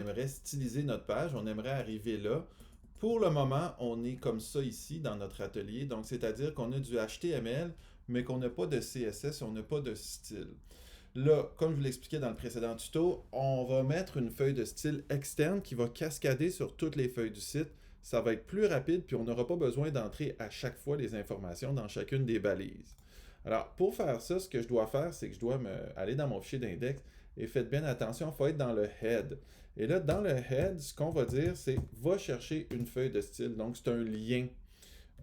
aimerait styliser notre page, on aimerait arriver là. Pour le moment, on est comme ça ici dans notre atelier, donc c'est-à-dire qu'on a du HTML, mais qu'on n'a pas de CSS, on n'a pas de style. Là, comme je vous l'expliquais dans le précédent tuto, on va mettre une feuille de style externe qui va cascader sur toutes les feuilles du site. Ça va être plus rapide, puis on n'aura pas besoin d'entrer à chaque fois les informations dans chacune des balises. Alors, pour faire ça, ce que je dois faire, c'est que je dois aller dans mon fichier d'index et faites bien attention, il faut être dans le head. Et là, dans le head, ce qu'on va dire, c'est va chercher une feuille de style. Donc, c'est un lien.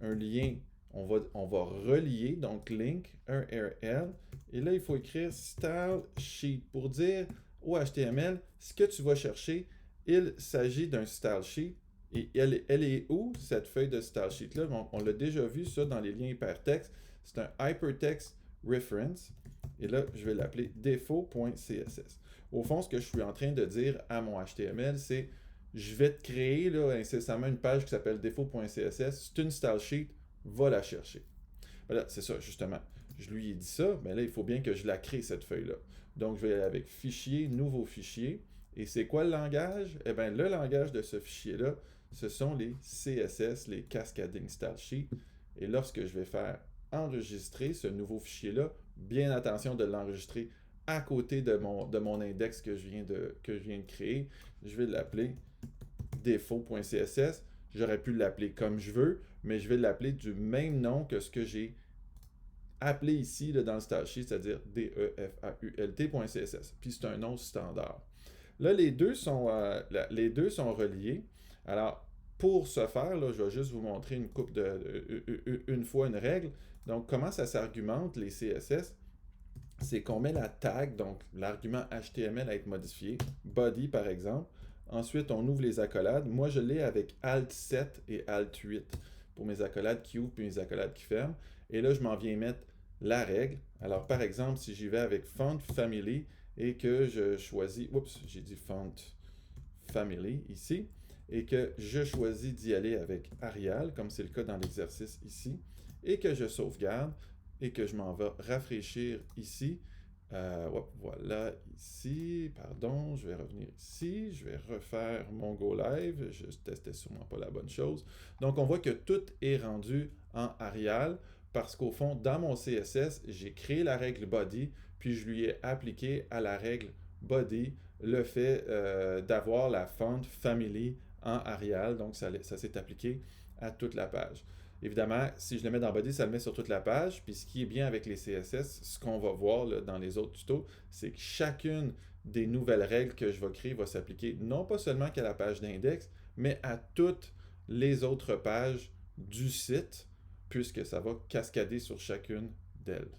Un lien, on va relier, donc link, URL. Et là, il faut écrire style sheet pour dire au HTML ce que tu vas chercher. Il s'agit d'un style sheet. Et elle est où, cette feuille de style sheet-là? On l'a déjà vu, ça, dans les liens hypertextes. C'est un hypertext reference. Et là, je vais l'appeler défaut.css. Au fond, ce que je suis en train de dire à mon HTML, c'est je vais te créer là, incessamment une page qui s'appelle défaut.css. C'est une style sheet, va la chercher. Voilà, c'est ça, justement. Je lui ai dit ça, mais là, il faut bien que je la crée, cette feuille-là. Donc, je vais aller avec Fichier, Nouveau fichier. Et c'est quoi le langage? Eh bien, le langage de ce fichier-là, ce sont les CSS, les Cascading Style Sheet. Et lorsque je vais faire enregistrer ce nouveau fichier-là, bien attention de l'enregistrer à côté de mon index que je viens de créer. Je vais l'appeler défaut.css. J'aurais pu l'appeler comme je veux, mais je vais l'appeler du même nom que ce que j'ai appelé ici là, dans le style sheet, c'est-à-dire default.css. Puis c'est un nom standard. Là, les deux sont reliés. Alors, pour ce faire, là, je vais juste vous montrer une fois une règle. Donc, comment ça s'argumente, les CSS? C'est qu'on met la tag, donc l'argument HTML à être modifié, body par exemple. Ensuite, on ouvre les accolades. Moi, je l'ai avec Alt 7 et Alt 8 pour mes accolades qui ouvrent puis mes accolades qui ferment. Et là, je m'en viens mettre la règle. Alors, par exemple, si j'y vais avec Font Family et que je choisis, oups, j'ai dit Font Family ici, et que je choisis d'y aller avec Arial, comme c'est le cas dans l'exercice ici, et que je sauvegarde, et que je m'en vais rafraîchir ici. Voilà, ici, pardon, je vais revenir ici, je vais refaire mon Go Live, je testais sûrement pas la bonne chose. Donc, on voit que tout est rendu en Arial, parce qu'au fond, dans mon CSS, j'ai créé la règle body, puis je lui ai appliqué à la règle body le fait d'avoir la font family en Arial, donc ça s'est appliqué à toute la page. Évidemment, si je le mets dans Body, ça le met sur toute la page. Puis ce qui est bien avec les CSS, ce qu'on va voir là, dans les autres tutos, c'est que chacune des nouvelles règles que je vais créer va s'appliquer non pas seulement qu'à la page d'index, mais à toutes les autres pages du site, puisque ça va cascader sur chacune d'elles.